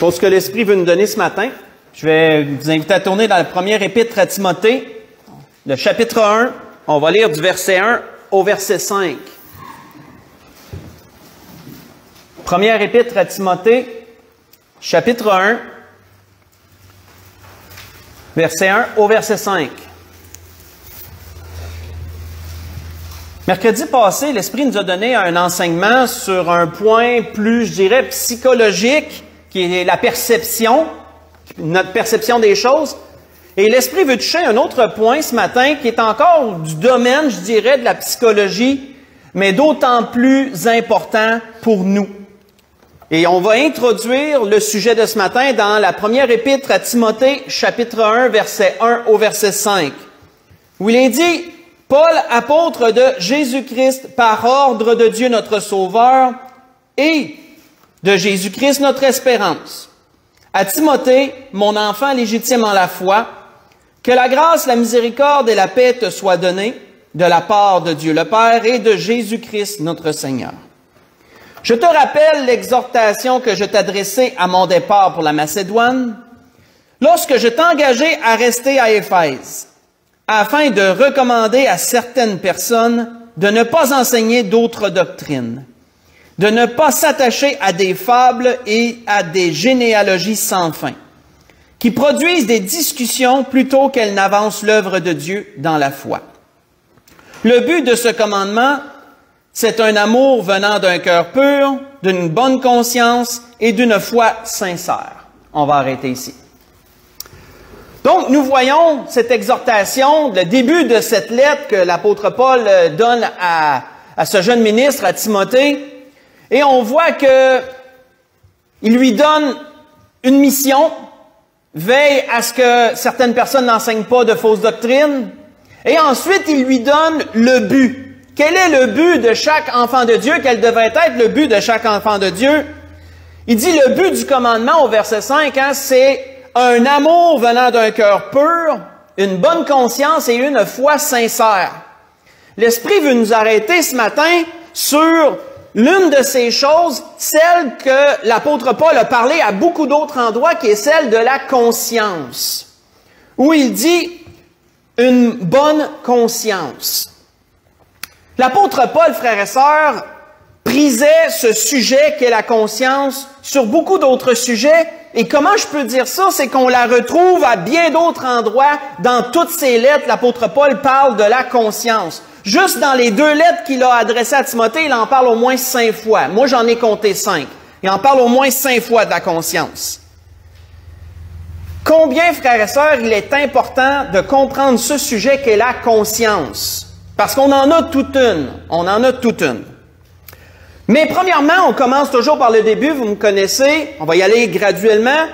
Pour ce que l'Esprit veut nous donner ce matin, je vais vous inviter à tourner dans la première épître à Timothée, le chapitre 1. On va lire du verset 1 au verset 5. Première épître à Timothée, chapitre 1, verset 1 au verset 5. Mercredi passé, l'Esprit nous a donné un enseignement sur un point plus, je dirais, psychologique, qui est la perception, notre perception des choses. Et l'Esprit veut toucher un autre point ce matin qui est encore du domaine, je dirais, de la psychologie, mais d'autant plus important pour nous. Et on va introduire le sujet de ce matin dans la première épître à Timothée, chapitre 1, verset 1 au verset 5, où il est dit: « Paul, apôtre de Jésus-Christ, par ordre de Dieu notre Sauveur, et de Jésus-Christ notre espérance. À Timothée, mon enfant légitime en la foi, que la grâce, la miséricorde et la paix te soient données de la part de Dieu le Père et de Jésus-Christ notre Seigneur. Je te rappelle l'exhortation que je t'adressai à mon départ pour la Macédoine, lorsque je t'engageai à rester à Éphèse, afin de recommander à certaines personnes de ne pas enseigner d'autres doctrines, de ne pas s'attacher à des fables et à des généalogies sans fin, qui produisent des discussions plutôt qu'elles n'avancent l'œuvre de Dieu dans la foi. Le but de ce commandement, c'est un amour venant d'un cœur pur, d'une bonne conscience et d'une foi sincère. » On va arrêter ici. Donc, nous voyons cette exhortation, le début de cette lettre que l'apôtre Paul donne à ce jeune ministre, à Timothée, et on voit que il lui donne une mission, veille à ce que certaines personnes n'enseignent pas de fausses doctrines, et ensuite il lui donne le but. Quel est le but de chaque enfant de Dieu? Quel devrait être le but de chaque enfant de Dieu? Il dit le but du commandement au verset 5, c'est un amour venant d'un cœur pur, une bonne conscience et une foi sincère. L'Esprit veut nous arrêter ce matin sur l'une de ces choses, celle que l'apôtre Paul a parlé à beaucoup d'autres endroits, qui est celle de la conscience, où il dit une bonne conscience. L'apôtre Paul, frères et sœurs, prisait ce sujet qu'est la conscience sur beaucoup d'autres sujets. Et comment je peux dire ça? C'est qu'on la retrouve à bien d'autres endroits. Dans toutes ses lettres, l'apôtre Paul parle de la conscience. Juste dans les 2 lettres qu'il a adressées à Timothée, il en parle au moins 5 fois. Moi, j'en ai compté 5. Il en parle au moins 5 fois de la conscience. Combien, frères et sœurs, il est important de comprendre ce sujet qu'est la conscience? Parce qu'on en a toute une. On en a toute une. Mais premièrement, on commence toujours par le début, vous me connaissez, on va y aller graduellement.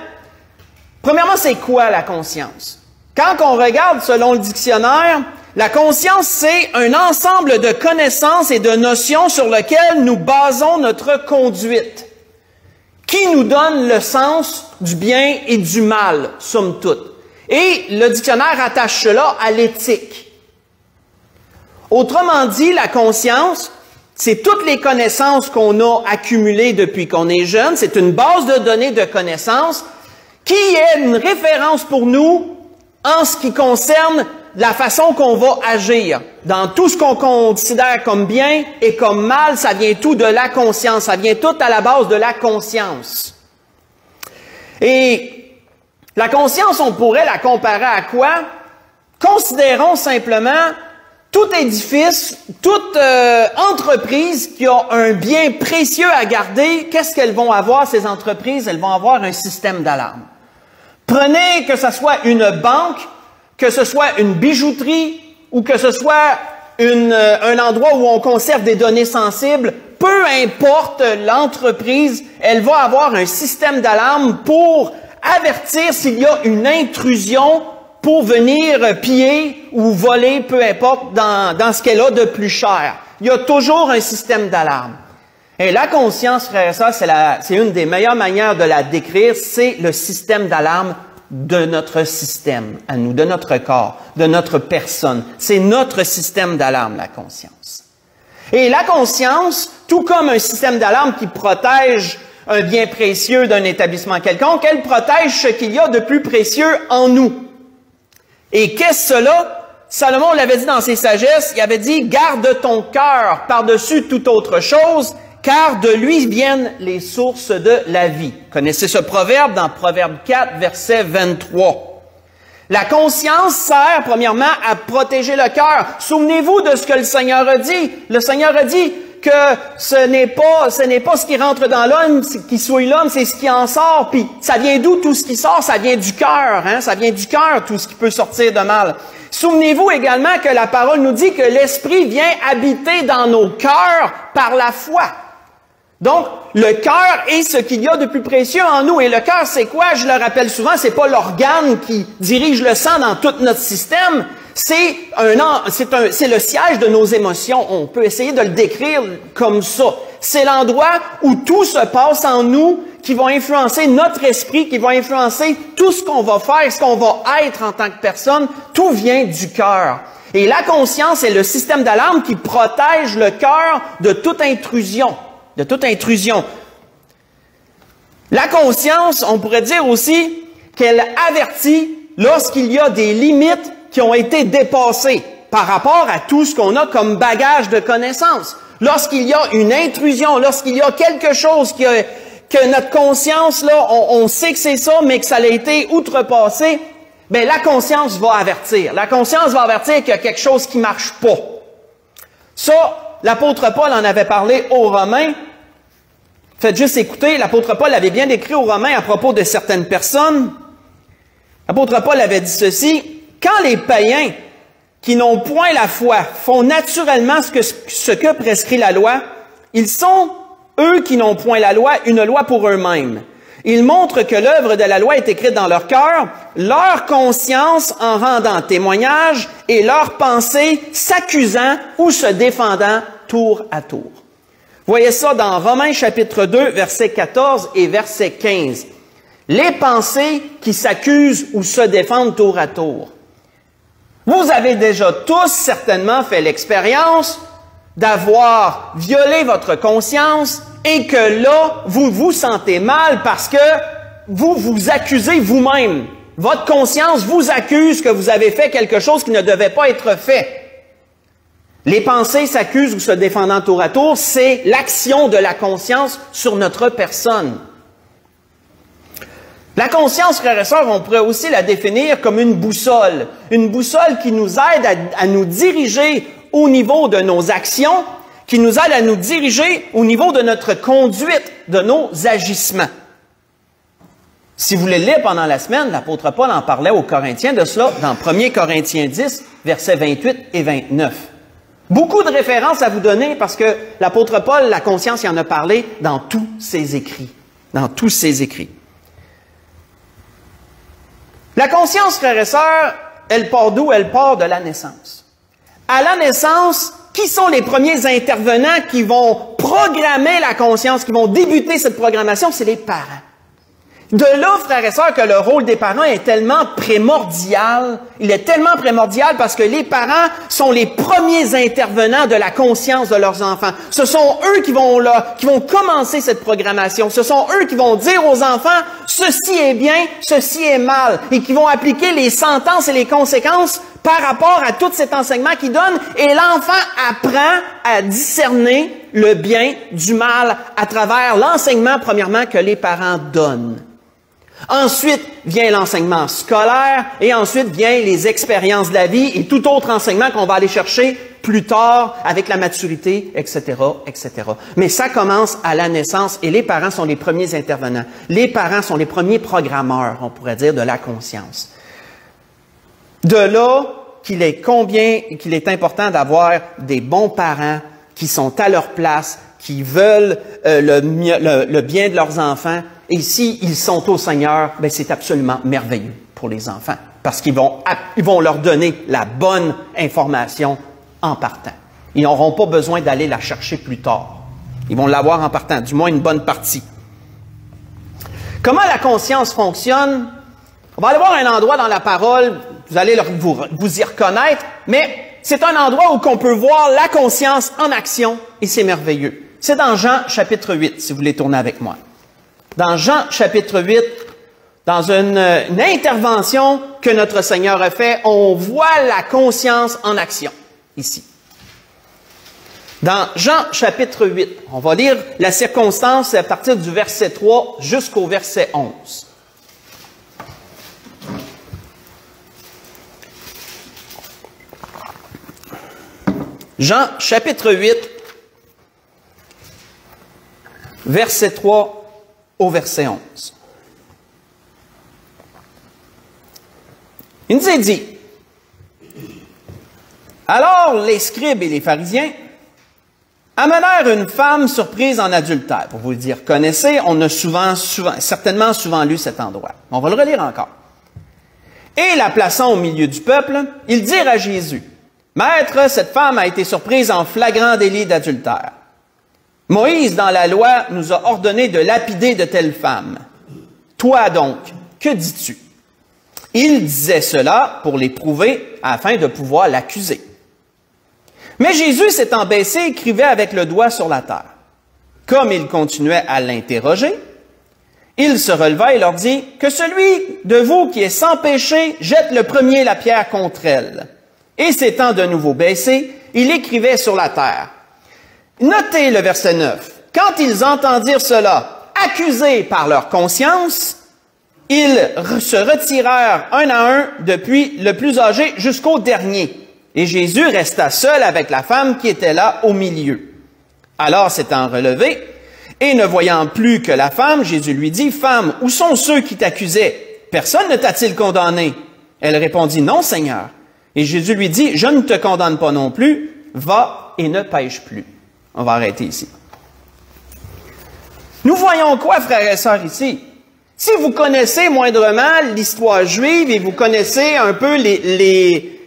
Premièrement, c'est quoi la conscience? Quand on regarde selon le dictionnaire, la conscience, c'est un ensemble de connaissances et de notions sur lesquelles nous basons notre conduite, qui nous donne le sens du bien et du mal, somme toute. Et le dictionnaire attache cela à l'éthique. Autrement dit, la conscience, c'est toutes les connaissances qu'on a accumulées depuis qu'on est jeune. C'est une base de données de connaissances qui est une référence pour nous en ce qui concerne la façon qu'on va agir. Dans tout ce qu'on considère comme bien et comme mal, ça vient tout de la conscience. Ça vient tout à la base de la conscience. Et la conscience, on pourrait la comparer à quoi? Considérons simplement tout édifice, toute entreprise qui a un bien précieux à garder, qu'est-ce qu'elles vont avoir, ces entreprises? Elles vont avoir un système d'alarme. Prenez que ce soit une banque, que ce soit une bijouterie ou que ce soit un endroit où on conserve des données sensibles, peu importe l'entreprise, elle va avoir un système d'alarme pour avertir s'il y a une intrusion pour venir piller ou voler, peu importe, dans ce qu'elle a de plus cher. Il y a toujours un système d'alarme. Et la conscience, frère et sœurs, c'est une des meilleures manières de la décrire, c'est le système d'alarme de notre système, à nous, de notre corps, de notre personne. C'est notre système d'alarme, la conscience. Et la conscience, tout comme un système d'alarme qui protège un bien précieux d'un établissement quelconque, elle protège ce qu'il y a de plus précieux en nous. Et qu'est-ce cela? Salomon l'avait dit dans ses sagesses, il avait dit « Garde ton cœur par-dessus toute autre chose, car de lui viennent les sources de la vie. » Connaissez ce proverbe dans Proverbe 4, verset 23. La conscience sert, premièrement, à protéger le cœur. Souvenez-vous de ce que le Seigneur a dit. Le Seigneur a dit que ce n'est pas ce qui rentre dans l'homme qui souille l'homme, c'est ce qui en sort. Puis ça vient d'où tout ce qui sort? Ça vient du cœur, hein? Ça vient du cœur, tout ce qui peut sortir de mal. Souvenez-vous également que la parole nous dit que l'Esprit vient habiter dans nos cœurs par la foi. Donc, le cœur est ce qu'il y a de plus précieux en nous. Et le cœur, c'est quoi? Je le rappelle souvent, c'est pas l'organe qui dirige le sang dans tout notre système. C'est le siège de nos émotions. On peut essayer de le décrire comme ça. C'est l'endroit où tout se passe en nous, qui va influencer notre esprit, qui va influencer tout ce qu'on va faire, ce qu'on va être en tant que personne. Tout vient du cœur. Et la conscience est le système d'alarme qui protège le cœur de toute intrusion. De toute intrusion. La conscience, on pourrait dire aussi qu'elle avertit lorsqu'il y a des limites qui ont été dépassées par rapport à tout ce qu'on a comme bagage de connaissances. Lorsqu'il y a une intrusion, lorsqu'il y a quelque chose que notre conscience, là, on sait que c'est ça, mais que ça a été outrepassé, bien, la conscience va avertir. La conscience va avertir qu'il y a quelque chose qui marche pas. Ça, l'apôtre Paul en avait parlé aux Romains. Faites juste écouter, l'apôtre Paul avait bien décrit aux Romains à propos de certaines personnes. L'apôtre Paul avait dit ceci, « Quand les païens qui n'ont point la foi font naturellement ce que prescrit la loi, ils sont, eux qui n'ont point la loi, une loi pour eux-mêmes. Ils montrent que l'œuvre de la loi est écrite dans leur cœur, leur conscience en rendant témoignage et leur pensée s'accusant ou se défendant tour à tour. » Voyez ça dans Romains chapitre 2, verset 14 et verset 15. Les pensées qui s'accusent ou se défendent tour à tour. Vous avez déjà tous certainement fait l'expérience d'avoir violé votre conscience et que là, vous vous sentez mal parce que vous vous accusez vous-même. Votre conscience vous accuse que vous avez fait quelque chose qui ne devait pas être fait. Les pensées s'accusent ou se défendant tour à tour, c'est l'action de la conscience sur notre personne. La conscience, frères et sœurs, on pourrait aussi la définir comme une boussole qui nous aide à nous diriger au niveau de nos actions, qui nous aide à nous diriger au niveau de notre conduite, de nos agissements. Si vous voulez lire pendant la semaine, l'apôtre Paul en parlait aux Corinthiens de cela dans 1 Corinthiens 10, versets 28 et 29. Beaucoup de références à vous donner parce que l'apôtre Paul, la conscience, il en a parlé dans tous ses écrits. Dans tous ses écrits. La conscience, frères et sœurs, elle part d'où? Elle part de la naissance. À la naissance, qui sont les premiers intervenants qui vont programmer la conscience, qui vont débuter cette programmation? C'est les parents. De là, frères et sœurs, que le rôle des parents est tellement primordial. Il est tellement primordial parce que les parents sont les premiers intervenants de la conscience de leurs enfants. Ce sont eux qui vont commencer cette programmation. Ce sont eux qui vont dire aux enfants, ceci est bien, ceci est mal. Et qui vont appliquer les sentences et les conséquences par rapport à tout cet enseignement qu'ils donnent. Et l'enfant apprend à discerner le bien du mal à travers l'enseignement, premièrement, que les parents donnent. Ensuite vient l'enseignement scolaire et ensuite vient les expériences de la vie et tout autre enseignement qu'on va aller chercher plus tard avec la maturité, etc., etc. Mais ça commence à la naissance et les parents sont les premiers intervenants. Les parents sont les premiers programmeurs, on pourrait dire, de la conscience. De là qu'il est important d'avoir des bons parents qui sont à leur place, qui veulent le bien de leurs enfants. Et s'ils sont au Seigneur, ben c'est absolument merveilleux pour les enfants, parce qu'ils vont leur donner la bonne information en partant. Ils n'auront pas besoin d'aller la chercher plus tard. Ils vont l'avoir en partant, du moins une bonne partie. Comment la conscience fonctionne? On va aller voir un endroit dans la parole, vous allez vous y reconnaître, mais c'est un endroit où on peut voir la conscience en action, et c'est merveilleux. C'est dans Jean chapitre 8, si vous voulez tourner avec moi. dans Jean chapitre 8, dans une intervention que notre Seigneur a fait, on voit la conscience en action, ici. Dans Jean chapitre 8, on va lire la circonstance à partir du verset 3 jusqu'au verset 11. Jean chapitre 8, verset 3 au verset 11. Il nous est dit, « Alors les scribes et les pharisiens amenèrent une femme surprise en adultère. » Pour vous le dire, connaissez, on a certainement souvent lu cet endroit. On va le relire encore. « Et la plaçant au milieu du peuple, ils dirent à Jésus, « Maître, cette femme a été surprise en flagrant délit d'adultère. Moïse, dans la loi, nous a ordonné de lapider de telles femmes. Toi donc, que dis-tu? » Il disait cela pour les prouver afin de pouvoir l'accuser. Mais Jésus, s'étant baissé, écrivait avec le doigt sur la terre. Comme il continuait à l'interroger, il se releva et leur dit, « Que celui de vous qui est sans péché jette le premier la pierre contre elle. » Et s'étant de nouveau baissé, il écrivait sur la terre. Notez le verset 9. Quand ils entendirent cela, accusés par leur conscience, ils se retirèrent un à un depuis le plus âgé jusqu'au dernier. Et Jésus resta seul avec la femme qui était là au milieu. Alors s'étant relevé, et ne voyant plus que la femme, Jésus lui dit, « Femme, où sont ceux qui t'accusaient? Personne ne t'a-t-il condamné? » Elle répondit, « Non, Seigneur. » Et Jésus lui dit, « Je ne te condamne pas non plus, va et ne pêche plus. » On va arrêter ici. Nous voyons quoi, frères et sœurs, ici? Si vous connaissez moindrement l'histoire juive et vous connaissez un peu les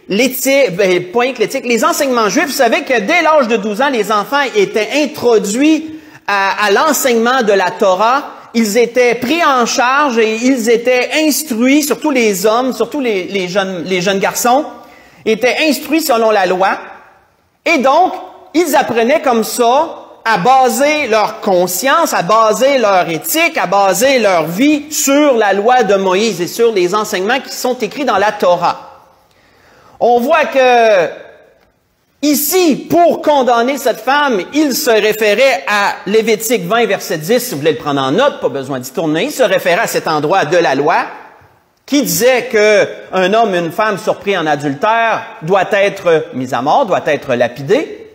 enseignements juifs, vous savez que dès l'âge de 12 ans, les enfants étaient introduits à l'enseignement de la Torah. Ils étaient pris en charge et ils étaient instruits, surtout les hommes, surtout les jeunes garçons, étaient instruits selon la loi. Et donc, ils apprenaient comme ça à baser leur conscience, à baser leur éthique, à baser leur vie sur la loi de Moïse et sur les enseignements qui sont écrits dans la Torah. On voit que ici, pour condamner cette femme, il se référait à Lévitique 20, verset 10, si vous voulez le prendre en note, pas besoin d'y tourner, il se référait à cet endroit de la loi qui disait qu'un homme, une femme surpris en adultère doit être mis à mort, doit être lapidé.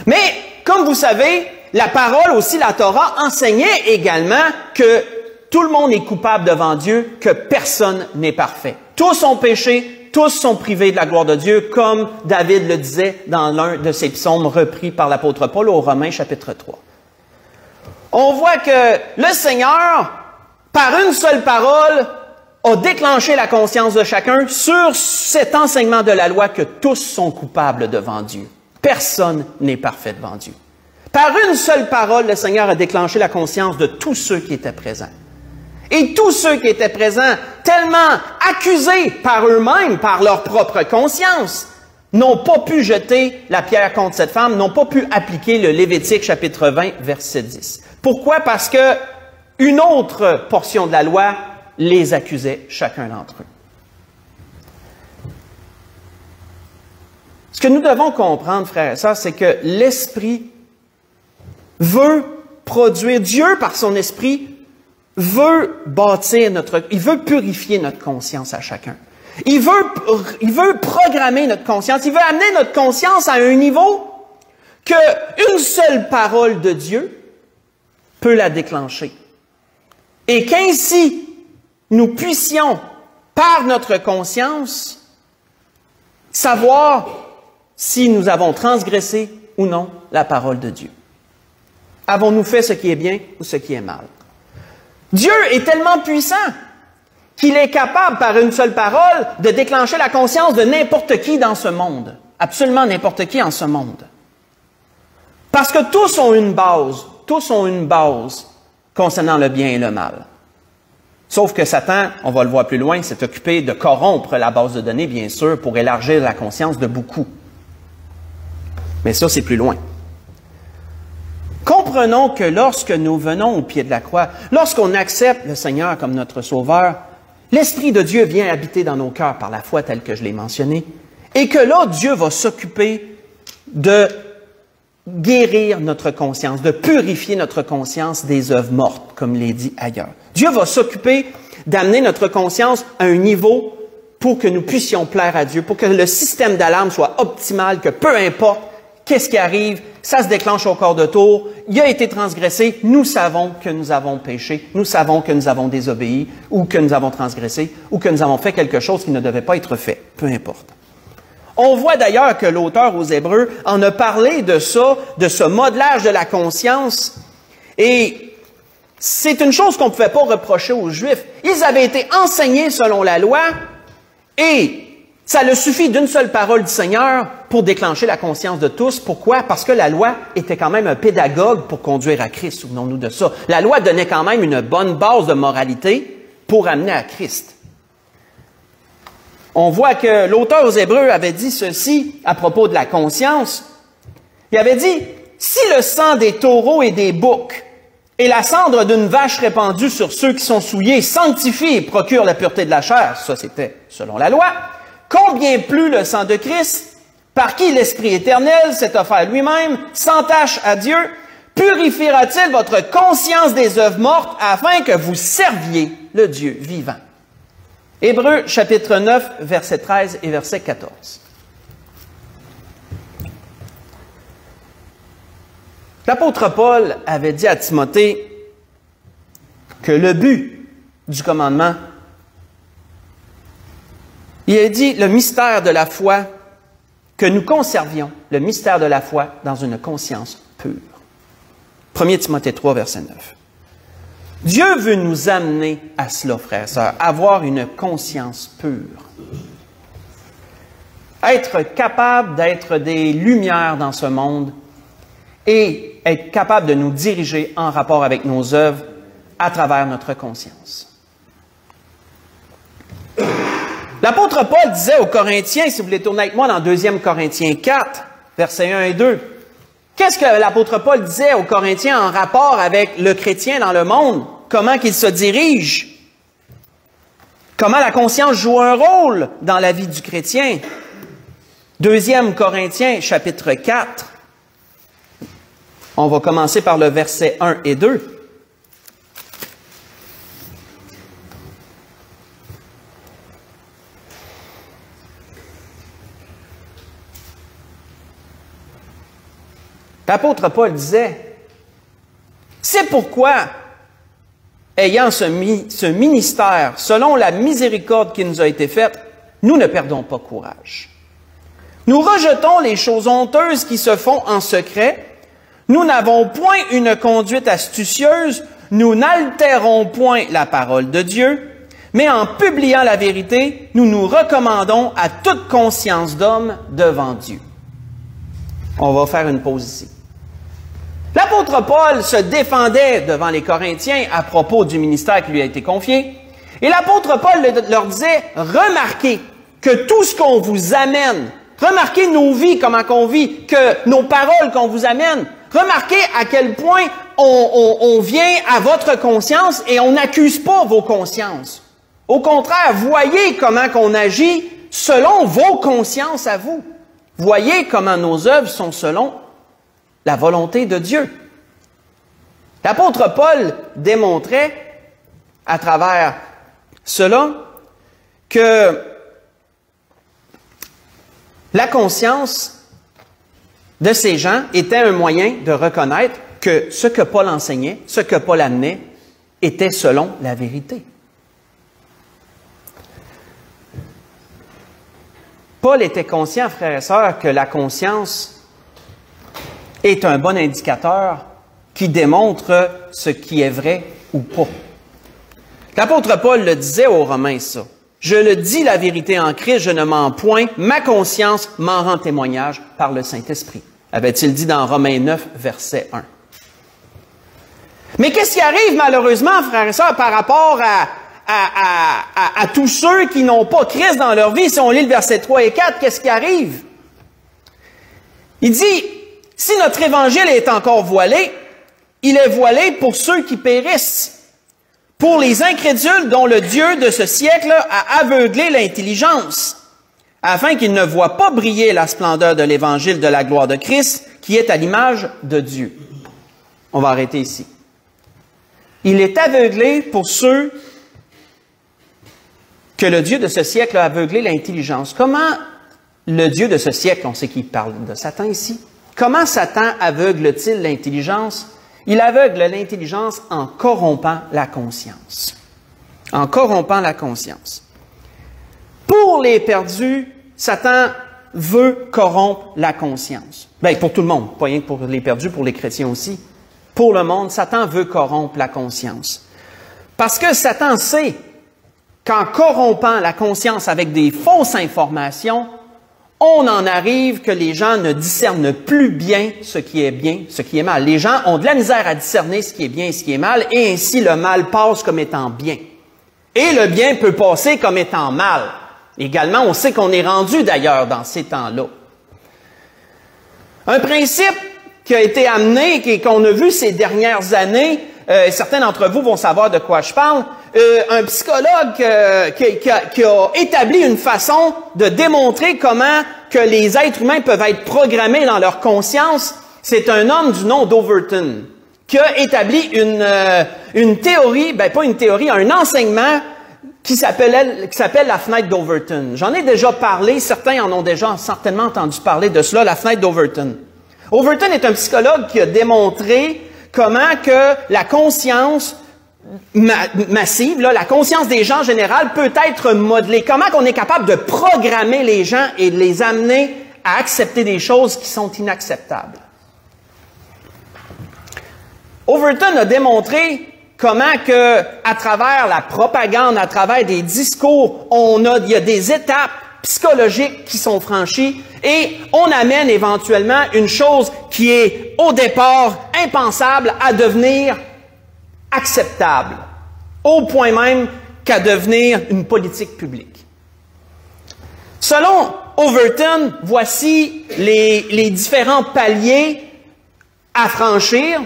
Mais, comme vous savez, la parole aussi, la Torah, enseignait également que tout le monde est coupable devant Dieu, que personne n'est parfait. Tous ont péché, tous sont privés de la gloire de Dieu, comme David le disait dans l'un de ses psaumes repris par l'apôtre Paul aux Romains, chapitre 3. On voit que le Seigneur, par une seule parole, a déclenché la conscience de chacun sur cet enseignement de la loi que tous sont coupables devant Dieu. Personne n'est parfait devant Dieu. Par une seule parole, le Seigneur a déclenché la conscience de tous ceux qui étaient présents. Et tous ceux qui étaient présents, tellement accusés par eux-mêmes, par leur propre conscience, n'ont pas pu jeter la pierre contre cette femme, n'ont pas pu appliquer le Lévitique chapitre 20, verset 10. Pourquoi? Parce que une autre portion de la loi les accusait chacun d'entre eux. Ce que nous devons comprendre, frères et sœurs, c'est que l'Esprit veut produire, Dieu par son Esprit veut bâtir il veut purifier notre conscience à chacun. Il veut programmer notre conscience, il veut amener notre conscience à un niveau qu'une seule parole de Dieu peut la déclencher. Et qu'ainsi, nous puissions, par notre conscience, savoir si nous avons transgressé ou non la parole de Dieu. Avons-nous fait ce qui est bien ou ce qui est mal? Dieu est tellement puissant qu'il est capable, par une seule parole, de déclencher la conscience de n'importe qui dans ce monde. Absolument n'importe qui en ce monde. Parce que tous ont une base concernant le bien et le mal. Sauf que Satan, on va le voir plus loin, s'est occupé de corrompre la base de données, bien sûr, pour élargir la conscience de beaucoup. Mais ça, c'est plus loin. Comprenez comprenons que lorsque nous venons au pied de la croix, lorsqu'on accepte le Seigneur comme notre Sauveur, l'Esprit de Dieu vient habiter dans nos cœurs par la foi telle que je l'ai mentionné, et que là, Dieu va s'occuper de guérir notre conscience, de purifier notre conscience des œuvres mortes, comme il est dit ailleurs. Dieu va s'occuper d'amener notre conscience à un niveau pour que nous puissions plaire à Dieu, pour que le système d'alarme soit optimal, que peu importe qu'est-ce qui arrive, ça se déclenche au quart de tour, il a été transgressé, nous savons que nous avons péché, nous savons que nous avons désobéi, ou que nous avons transgressé, ou que nous avons fait quelque chose qui ne devait pas être fait, peu importe. On voit d'ailleurs que l'auteur aux Hébreux en a parlé de ça, de ce modelage de la conscience, et c'est une chose qu'on ne pouvait pas reprocher aux Juifs. Ils avaient été enseignés selon la loi, et ça leur suffit d'une seule parole du Seigneur pour déclencher la conscience de tous. Pourquoi? Parce que la loi était quand même un pédagogue pour conduire à Christ, souvenons-nous de ça. La loi donnait quand même une bonne base de moralité pour amener à Christ. On voit que l'auteur aux Hébreux avait dit ceci à propos de la conscience. Il avait dit, « Si le sang des taureaux et des boucs et la cendre d'une vache répandue sur ceux qui sont souillés sanctifie et procure la pureté de la chair, ça c'était selon la loi, combien plus le sang de Christ, par qui l'Esprit éternel s'est offert lui-même, sans tache à Dieu, purifiera-t-il votre conscience des œuvres mortes afin que vous serviez le Dieu vivant? » Hébreux, chapitre 9, verset 13 et verset 14. L'apôtre Paul avait dit à Timothée que le but du commandement, il a dit le mystère de la foi, que nous conservions le mystère de la foi dans une conscience pure. 1 Timothée 3, verset 9. Dieu veut nous amener à cela, frères et sœurs, avoir une conscience pure. Être capable d'être des lumières dans ce monde et être capable de nous diriger en rapport avec nos œuvres à travers notre conscience. L'apôtre Paul disait aux Corinthiens, si vous voulez tourner avec moi dans 2 Corinthiens 4, versets 1 et 2, qu'est-ce que l'apôtre Paul disait aux Corinthiens en rapport avec le chrétien dans le monde? Comment qu'il se dirige? Comment la conscience joue un rôle dans la vie du chrétien? 2 Corinthiens, chapitre 4. On va commencer par le verset 1 et 2. L'apôtre Paul disait, « C'est pourquoi, ayant ce ministère, selon la miséricorde qui nous a été faite, nous ne perdons pas courage. Nous rejetons les choses honteuses qui se font en secret. Nous n'avons point une conduite astucieuse, nous n'altérons point la parole de Dieu, mais en publiant la vérité, nous nous recommandons à toute conscience d'homme devant Dieu. » On va faire une pause ici. L'apôtre Paul se défendait devant les Corinthiens à propos du ministère qui lui a été confié. Et l'apôtre Paul leur disait, remarquez que tout ce qu'on vous amène, remarquez nos vies, comment qu'on vit, que nos paroles qu'on vous amène, remarquez à quel point on vient à votre conscience et on n'accuse pas vos consciences. Au contraire, voyez comment qu'on agit selon vos consciences à vous. Voyez comment nos œuvres sont selon la volonté de Dieu. L'apôtre Paul démontrait à travers cela que la conscience de ces gens était un moyen de reconnaître que ce que Paul enseignait, ce que Paul amenait, était selon la vérité. Paul était conscient, frères et sœurs, que la conscience est un bon indicateur qui démontre ce qui est vrai ou pas. L'apôtre Paul le disait aux Romains, ça. « Je le dis la vérité en Christ, je ne mens point, ma conscience m'en rend témoignage par le Saint-Esprit. » Avait-il dit dans Romains 9, verset 1. Mais qu'est-ce qui arrive malheureusement, frères et sœurs, par rapport à tous ceux qui n'ont pas Christ dans leur vie? Si on lit le verset 3 et 4, qu'est-ce qui arrive? Il dit, si notre évangile est encore voilé, il est voilé pour ceux qui périssent, pour les incrédules dont le Dieu de ce siècle a aveuglé l'intelligence, afin qu'ils ne voient pas briller la splendeur de l'évangile de la gloire de Christ, qui est à l'image de Dieu. On va arrêter ici. Il est aveuglé pour ceux que le Dieu de ce siècle a aveuglé l'intelligence. Comment le Dieu de ce siècle, on sait qu'il parle de Satan ici, comment Satan aveugle-t-il l'intelligence? Il aveugle l'intelligence en corrompant la conscience. En corrompant la conscience. Pour les perdus, Satan veut corrompre la conscience. Bien, pour tout le monde, pas rien que pour les perdus, pour les chrétiens aussi. Pour le monde, Satan veut corrompre la conscience. Parce que Satan sait qu'en corrompant la conscience avec des fausses informations, on en arrive que les gens ne discernent plus bien, ce qui est mal. Les gens ont de la misère à discerner ce qui est bien et ce qui est mal, et ainsi le mal passe comme étant bien. Et le bien peut passer comme étant mal. Également, on sait qu'on est rendu d'ailleurs dans ces temps-là. Un principe qui a été amené et qu'on a vu ces dernières années, certains d'entre vous vont savoir de quoi je parle, un psychologue qui a établi une façon de démontrer comment que les êtres humains peuvent être programmés dans leur conscience, c'est un homme du nom d'Overton, qui a établi une théorie, pas une théorie, un enseignement qui s'appelle la fenêtre d'Overton. J'en ai déjà parlé, certains en ont déjà certainement entendu parler de cela, la fenêtre d'Overton. Overton est un psychologue qui a démontré comment que la conscience massive, la conscience des gens en général peut être modelée. Comment qu'on est capable de programmer les gens et de les amener à accepter des choses qui sont inacceptables. Overton a démontré comment que, à travers la propagande, à travers des discours, il y a des étapes psychologiques qui sont franchies et on amène éventuellement une chose qui est au départ impensable à devenir acceptable, au point même qu'à devenir une politique publique. Selon Overton, voici les différents paliers à franchir.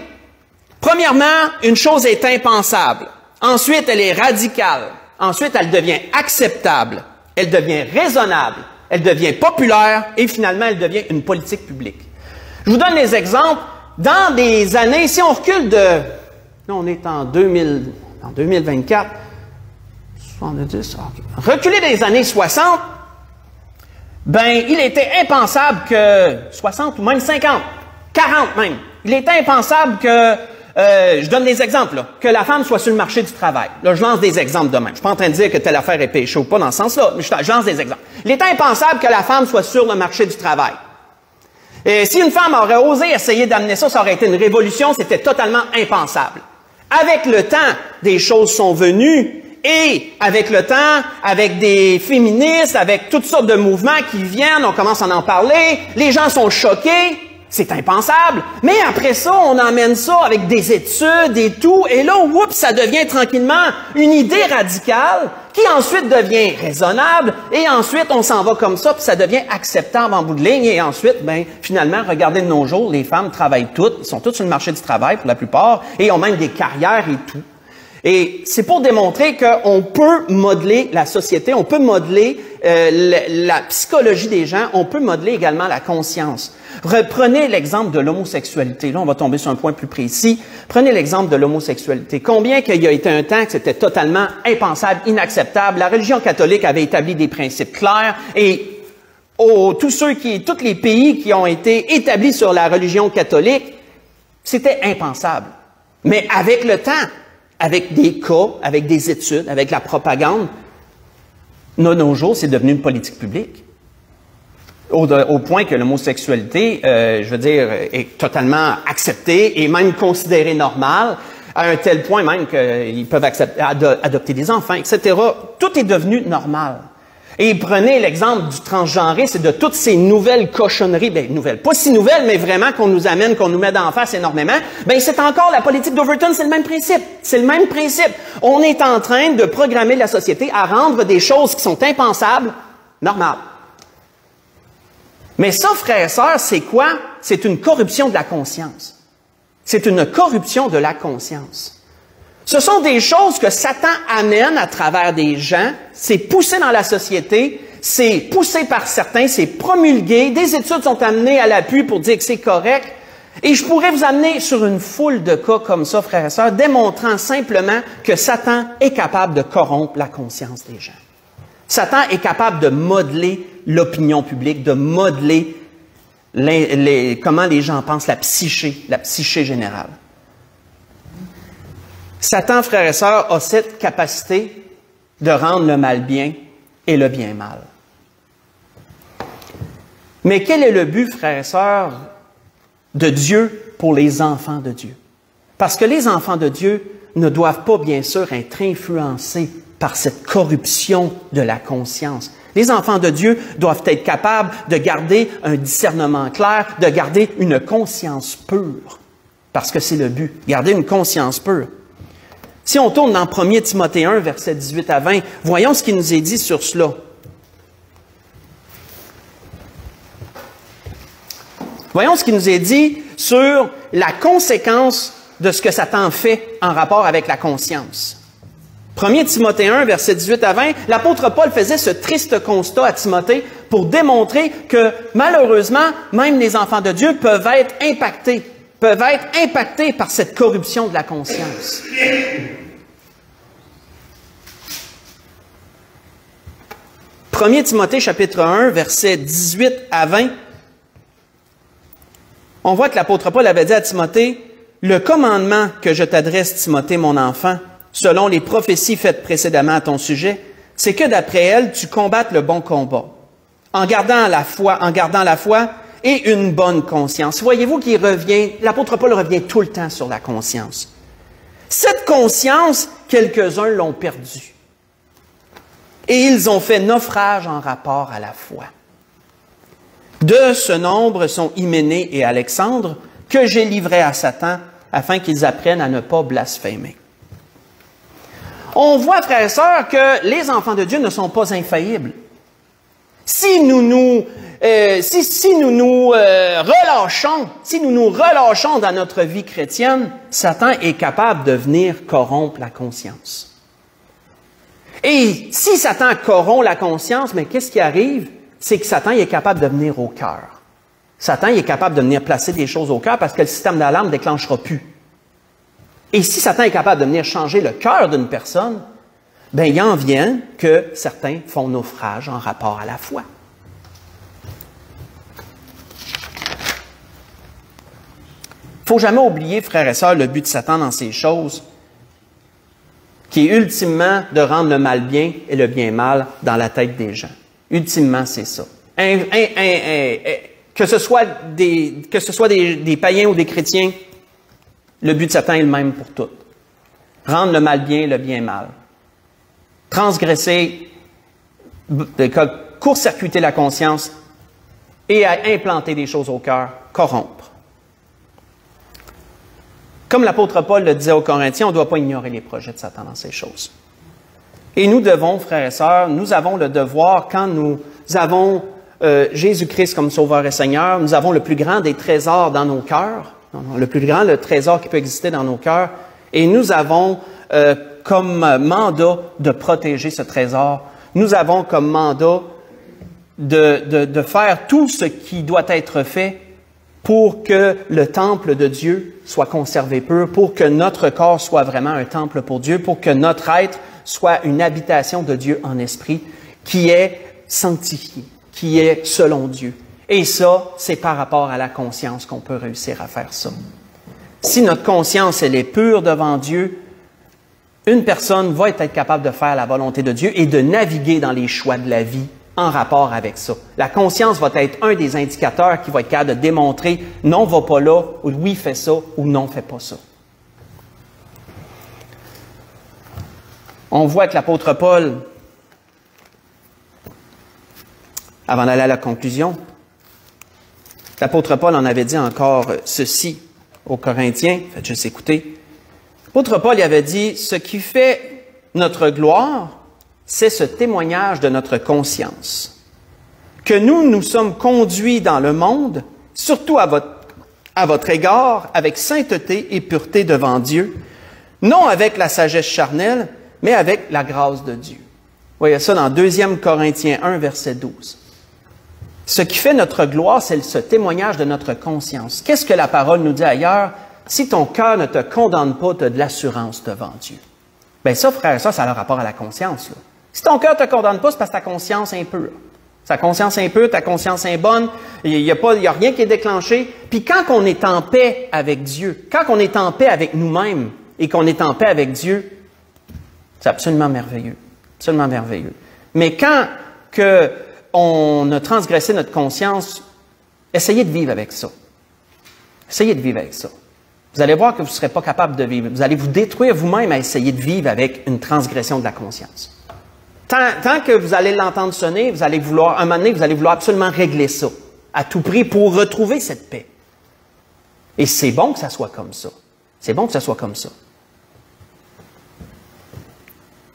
Premièrement, une chose est impensable. Ensuite, elle est radicale. Ensuite, elle devient acceptable. Elle devient raisonnable. Elle devient populaire. Et finalement, elle devient une politique publique. Je vous donne les exemples. Dans des années, si on recule de... Là, on est en 2024. 70, okay. Reculer des années 60, il était impensable que... 60 ou même 50, 40 même. Il était impensable que... je donne des exemples, là, que la femme soit sur le marché du travail. Là, je lance des exemples de même. Je ne suis pas en train de dire que telle affaire est péché ou pas dans ce sens-là, mais je lance des exemples. Il est impensable que la femme soit sur le marché du travail. Et si une femme aurait osé essayer d'amener ça, ça aurait été une révolution, c'était totalement impensable. Avec le temps, des choses sont venues, et avec le temps, avec des féministes, avec toutes sortes de mouvements qui viennent, on commence à en parler, les gens sont choqués. C'est impensable. Mais après ça, on emmène ça avec des études et tout. Et là, oups, ça devient tranquillement une idée radicale qui ensuite devient raisonnable. Et ensuite, on s'en va comme ça, puis ça devient acceptable en bout de ligne. Et ensuite, finalement, regardez de nos jours, les femmes travaillent toutes. Ils sont toutes sur le marché du travail pour la plupart. Et ont même des carrières et tout. Et c'est pour démontrer qu'on peut modeler la société, on peut modeler la psychologie des gens, on peut modeler également la conscience. Reprenez l'exemple de l'homosexualité. Là, on va tomber sur un point plus précis. Prenez l'exemple de l'homosexualité. Combien qu'il y a été un temps que c'était totalement impensable, inacceptable. La religion catholique avait établi des principes clairs et tous les pays qui ont été établis sur la religion catholique, c'était impensable. Mais avec le temps, avec des cas, avec des études, avec la propagande, de nos jours, c'est devenu une politique publique. Au point que l'homosexualité, est totalement acceptée et même considérée normale, à un tel point même qu'ils peuvent adopter des enfants, etc. Tout est devenu normal. Et prenez l'exemple du transgenré, c'est de toutes ces nouvelles cochonneries, nouvelles, pas si nouvelles, mais vraiment qu'on nous amène, qu'on nous met d'en face énormément, c'est encore la politique d'Overton, c'est le même principe. C'est le même principe. On est en train de programmer la société à rendre des choses qui sont impensables, normales. Mais ça, frères et sœurs, c'est quoi? C'est une corruption de la conscience. C'est une corruption de la conscience. Ce sont des choses que Satan amène à travers des gens, c'est poussé dans la société, c'est poussé par certains, c'est promulgué, des études sont amenées à l'appui pour dire que c'est correct. Et je pourrais vous amener sur une foule de cas comme ça, frères et sœurs, démontrant simplement que Satan est capable de corrompre la conscience des gens. Satan est capable de modeler l'opinion publique, de modeler comment les gens pensent, la psyché générale. Satan, frères et sœurs, a cette capacité de rendre le mal bien et le bien mal. Mais quel est le but, frères et sœurs, de Dieu pour les enfants de Dieu? Parce que les enfants de Dieu ne doivent pas, bien sûr, être influencés par cette corruption de la conscience. Les enfants de Dieu doivent être capables de garder un discernement clair, de garder une conscience pure. Parce que c'est le but, garder une conscience pure. Si on tourne dans 1 Timothée 1, versets 18 à 20, voyons ce qu'il nous est dit sur cela. Voyons ce qu'il nous est dit sur la conséquence de ce que Satan fait en rapport avec la conscience. 1 Timothée 1, versets 18 à 20, l'apôtre Paul faisait ce triste constat à Timothée pour démontrer que, malheureusement, même les enfants de Dieu peuvent être impactés par cette corruption de la conscience. 1 Timothée, chapitre 1, versets 18 à 20, on voit que l'apôtre Paul avait dit à Timothée, « Le commandement que je t'adresse, Timothée, mon enfant, selon les prophéties faites précédemment à ton sujet, c'est que d'après elles, tu combattes le bon combat, en gardant la foi et une bonne conscience. » Voyez-vous qu'il revient, l'apôtre Paul revient tout le temps sur la conscience. Cette conscience, quelques-uns l'ont perdue. Et ils ont fait naufrage en rapport à la foi. De ce nombre sont Hyménée et Alexandre, que j'ai livrés à Satan, afin qu'ils apprennent à ne pas blasphémer. On voit, frères et sœurs, que les enfants de Dieu ne sont pas infaillibles. Si nous nous relâchons dans notre vie chrétienne, Satan est capable de venir corrompre la conscience. Et si Satan corrompt la conscience, mais qu'est-ce qui arrive? C'est que Satan est capable de venir au cœur. Satan est capable de venir placer des choses au cœur parce que le système d'alarme ne déclenchera plus. Et si Satan est capable de venir changer le cœur d'une personne, ben il en vient que certains font naufrage en rapport à la foi. Il ne faut jamais oublier, frères et sœurs, le but de Satan dans ces choses, qui est ultimement de rendre le mal bien et le bien mal dans la tête des gens. Ultimement, c'est ça. Que ce soit des païens ou des chrétiens, le but de Satan est le même pour tous. Rendre le mal bien et le bien mal. Transgresser, court-circuiter la conscience et à implanter des choses au cœur, corrompre. Comme l'apôtre Paul le disait aux Corinthiens, on ne doit pas ignorer les projets de Satan dans ces choses. Et nous devons, frères et sœurs, nous avons le devoir, quand nous avons Jésus-Christ comme Sauveur et Seigneur, nous avons le plus grand des trésors dans nos cœurs, le plus grand le trésor qui peut exister dans nos cœurs, et nous avons comme mandat de protéger ce trésor. Nous avons comme mandat de faire tout ce qui doit être fait pour que le temple de Dieu soit conservé pur, pour que notre corps soit vraiment un temple pour Dieu, pour que notre être soit une habitation de Dieu en esprit, qui est sanctifiée, qui est selon Dieu. Et ça, c'est par rapport à la conscience qu'on peut réussir à faire ça. Si notre conscience, elle est pure devant Dieu, une personne va être capable de faire la volonté de Dieu et de naviguer dans les choix de la vie en rapport avec ça. La conscience va être un des indicateurs qui va être capable de démontrer non, va pas là, ou oui, fais ça, ou non, fais pas ça. On voit que l'apôtre Paul, avant d'aller à la conclusion, l'apôtre Paul en avait dit encore ceci aux Corinthiens, faites juste écouter. L'apôtre Paul y avait dit, ce qui fait notre gloire, c'est ce témoignage de notre conscience. Que nous sommes conduits dans le monde, surtout à à votre égard avec sainteté et pureté devant Dieu, non avec la sagesse charnelle, mais avec la grâce de Dieu. Vous voyez ça dans 2 Corinthiens 1, verset 12. Ce qui fait notre gloire, c'est ce témoignage de notre conscience. Qu'est-ce que la parole nous dit ailleurs? Si ton cœur ne te condamne pas, tu as de l'assurance devant Dieu. Bien ça, frère, ça a le rapport à la conscience. Là. Si ton cœur ne te condamne pas, c'est parce que ta conscience est impure. Ta conscience est impure, ta conscience est bonne, il n'y a rien qui est déclenché. Puis quand on est en paix avec Dieu, quand on est en paix avec nous-mêmes et qu'on est en paix avec Dieu, c'est absolument merveilleux. Absolument merveilleux. Mais quand on a transgressé notre conscience, essayez de vivre avec ça. Essayez de vivre avec ça. Vous allez voir que vous ne serez pas capable de vivre. Vous allez vous détruire vous-même à essayer de vivre avec une transgression de la conscience. Tant que vous allez l'entendre sonner, vous allez vouloir, un moment donné, vous allez vouloir absolument régler ça, à tout prix, pour retrouver cette paix. Et c'est bon que ça soit comme ça. C'est bon que ça soit comme ça.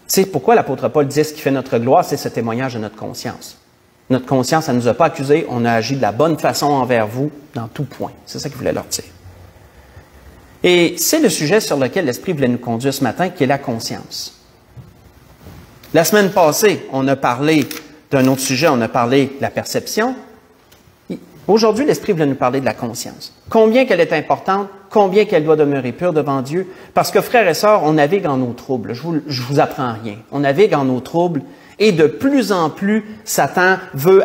C'est pourquoi l'apôtre Paul dit ce qui fait notre gloire, c'est ce témoignage de notre conscience. Notre conscience, elle ne nous a pas accusés, on a agi de la bonne façon envers vous dans tout point. C'est ça qu'il voulait leur dire. Et c'est le sujet sur lequel l'Esprit voulait nous conduire ce matin, qui est la conscience. La semaine passée, on a parlé d'un autre sujet, on a parlé de la perception. Aujourd'hui, l'Esprit voulait nous parler de la conscience. Combien qu'elle est importante, combien qu'elle doit demeurer pure devant Dieu. Parce que, frères et sœurs, on navigue en nos troubles. Je vous apprends rien. On navigue en nos troubles et de plus en plus, Satan veut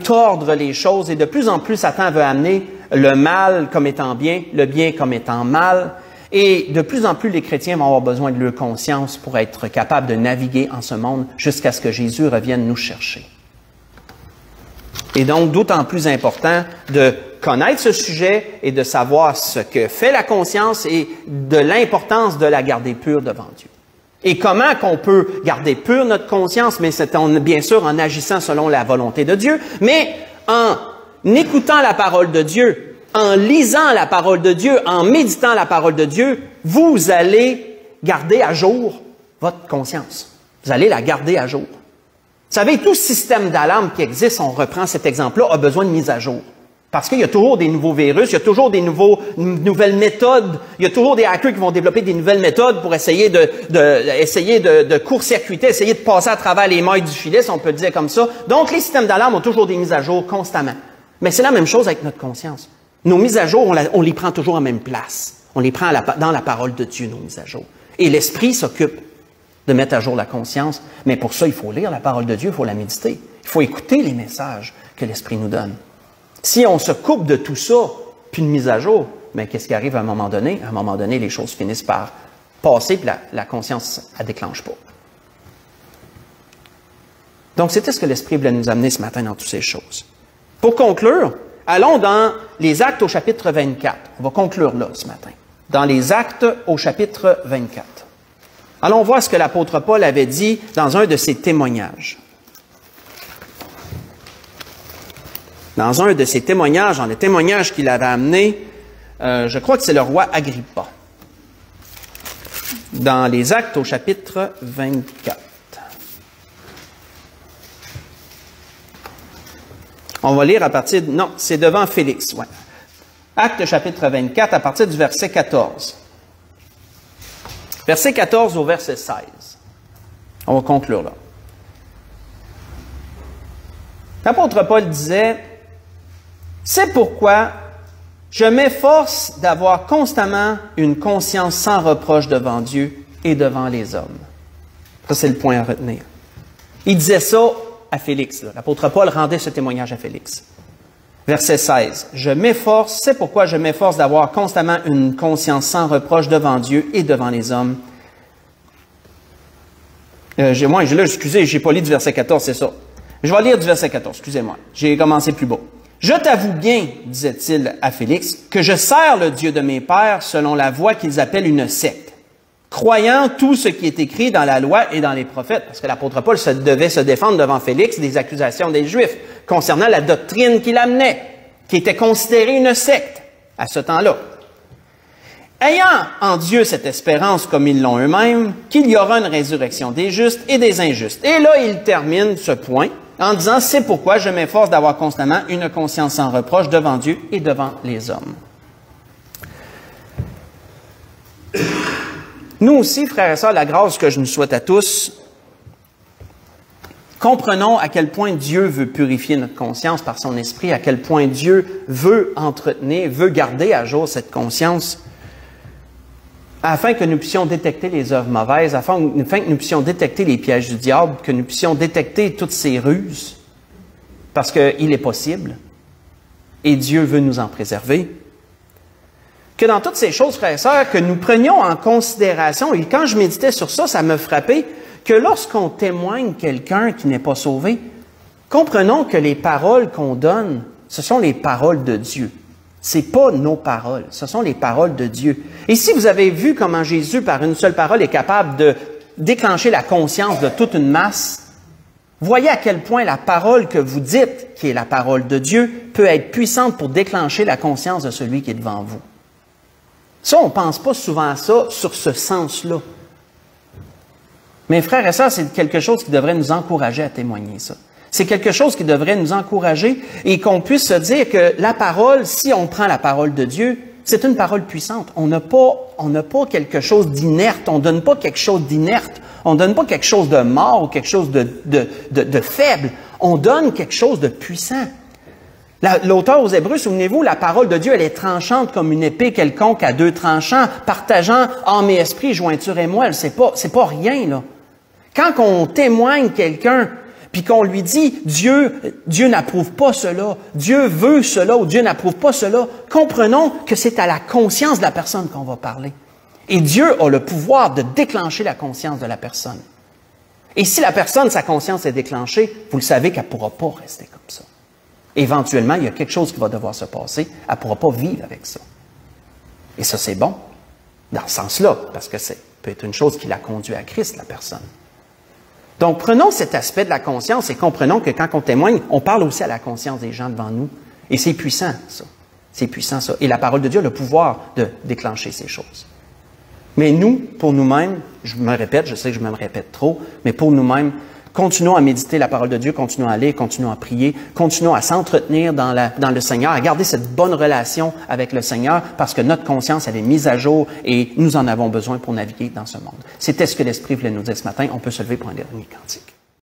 tordre les choses et de plus en plus, Satan veut amener le mal comme étant bien, le bien comme étant mal. Et de plus en plus, les chrétiens vont avoir besoin de leur conscience pour être capables de naviguer en ce monde jusqu'à ce que Jésus revienne nous chercher. Et donc, d'autant plus important de connaître ce sujet et de savoir ce que fait la conscience et de l'importance de la garder pure devant Dieu. Et comment qu'on peut garder pure notre conscience, mais c'est bien sûr en agissant selon la volonté de Dieu, mais en écoutant la parole de Dieu, en lisant la parole de Dieu, en méditant la parole de Dieu, vous allez garder à jour votre conscience. Vous allez la garder à jour. Vous savez, tout système d'alarme qui existe, on reprend cet exemple-là, a besoin de mise à jour. Parce qu'il y a toujours des nouveaux virus, il y a toujours des nouvelles méthodes, il y a toujours des hackers qui vont développer des nouvelles méthodes pour essayer de court-circuiter, essayer de passer à travers les mailles du filet, si on peut le dire comme ça. Donc, les systèmes d'alarme ont toujours des mises à jour constamment. Mais c'est la même chose avec notre conscience. Nos mises à jour, on les prend toujours en même place. On les prend dans la parole de Dieu, nos mises à jour. Et l'Esprit s'occupe de mettre à jour la conscience. Mais pour ça, il faut lire la parole de Dieu, il faut la méditer. Il faut écouter les messages que l'Esprit nous donne. Si on se coupe de tout ça, puis une mise à jour, mais qu'est-ce qui arrive à un moment donné? À un moment donné, les choses finissent par passer, puis la conscience, elle ne déclenche pas. Donc, c'était ce que l'Esprit voulait nous amener ce matin dans toutes ces choses. Pour conclure, allons dans les Actes au chapitre 24. On va conclure là ce matin. Dans les Actes au chapitre 24. Allons voir ce que l'apôtre Paul avait dit dans un de ses témoignages. Dans un de ses témoignages, dans le témoignage qu'il avait amené, je crois que c'est le roi Agrippa. Dans les Actes au chapitre 24. On va lire à partir de... Non, c'est devant Félix. Ouais. Actes chapitre 24 à partir du verset 14. Verset 14 au verset 16. On va conclure là. L'apôtre Paul disait... C'est pourquoi je m'efforce d'avoir constamment une conscience sans reproche devant Dieu et devant les hommes. Ça, c'est le point à retenir. Il disait ça à Félix. L'apôtre Paul rendait ce témoignage à Félix. Verset 16. C'est pourquoi je m'efforce d'avoir constamment une conscience sans reproche devant Dieu et devant les hommes. Excusez, j'ai pas lu du verset 14, c'est ça. Je vais lire du verset 14, excusez-moi. J'ai commencé plus beau. « Je t'avoue bien, disait-il à Félix, que je sers le Dieu de mes pères selon la voie qu'ils appellent une secte, croyant tout ce qui est écrit dans la loi et dans les prophètes. » Parce que l'apôtre Paul devait se défendre devant Félix des accusations des Juifs concernant la doctrine qu'il amenait, qui était considérée une secte à ce temps-là. Ayant en Dieu cette espérance comme ils l'ont eux-mêmes, qu'il y aura une résurrection des justes et des injustes. Et là, il termine ce point en disant, c'est pourquoi je m'efforce d'avoir constamment une conscience sans reproche devant Dieu et devant les hommes. Nous aussi, frères et sœurs, la grâce que je nous souhaite à tous, comprenons à quel point Dieu veut purifier notre conscience par son esprit, à quel point Dieu veut entretenir, veut garder à jour cette conscience, afin que nous puissions détecter les œuvres mauvaises, afin que nous puissions détecter les pièges du diable, que nous puissions détecter toutes ses ruses, parce qu'il est possible, et Dieu veut nous en préserver. Que dans toutes ces choses, frères et sœurs, que nous prenions en considération, et quand je méditais sur ça, ça me frappait, que lorsqu'on témoigne quelqu'un qui n'est pas sauvé, comprenons que les paroles qu'on donne, ce sont les paroles de Dieu. Ce n'est pas nos paroles, ce sont les paroles de Dieu. Et si vous avez vu comment Jésus, par une seule parole, est capable de déclencher la conscience de toute une masse, voyez à quel point la parole que vous dites, qui est la parole de Dieu, peut être puissante pour déclencher la conscience de celui qui est devant vous. Ça, on ne pense pas souvent à ça sur ce sens-là. Mais frères et sœurs, c'est quelque chose qui devrait nous encourager à témoigner ça. C'est quelque chose qui devrait nous encourager et qu'on puisse se dire que la parole, si on prend la parole de Dieu, c'est une parole puissante. On n'a pas quelque chose d'inerte, on ne donne pas quelque chose d'inerte, on ne donne pas quelque chose de mort ou quelque chose de faible, on donne quelque chose de puissant. L'auteur aux Hébreux, souvenez-vous, la parole de Dieu, elle est tranchante comme une épée quelconque à deux tranchants, partageant âme et esprit, jointure et moelle. C'est pas rien, là. Quand on témoigne quelqu'un, puis qu'on lui dit, Dieu n'approuve pas cela, Dieu veut cela ou Dieu n'approuve pas cela, comprenons que c'est à la conscience de la personne qu'on va parler. Et Dieu a le pouvoir de déclencher la conscience de la personne. Et si la personne, sa conscience est déclenchée, vous le savez qu'elle ne pourra pas rester comme ça. Éventuellement, il y a quelque chose qui va devoir se passer, elle ne pourra pas vivre avec ça. Et ça, c'est bon, dans ce sens-là, parce que c'est peut être une chose qui l'a conduit à Christ, la personne. Donc, prenons cet aspect de la conscience et comprenons que quand on témoigne, on parle aussi à la conscience des gens devant nous. Et c'est puissant, ça. C'est puissant, ça. Et la parole de Dieu a le pouvoir de déclencher ces choses. Mais nous, pour nous-mêmes, je me répète, je sais que je me répète trop, mais pour nous-mêmes, continuons à méditer la parole de Dieu, continuons à lire, continuons à prier, continuons à s'entretenir dans le Seigneur, à garder cette bonne relation avec le Seigneur, parce que notre conscience, elle est mise à jour et nous en avons besoin pour naviguer dans ce monde. C'était ce que l'Esprit voulait nous dire ce matin. On peut se lever pour un dernier cantique.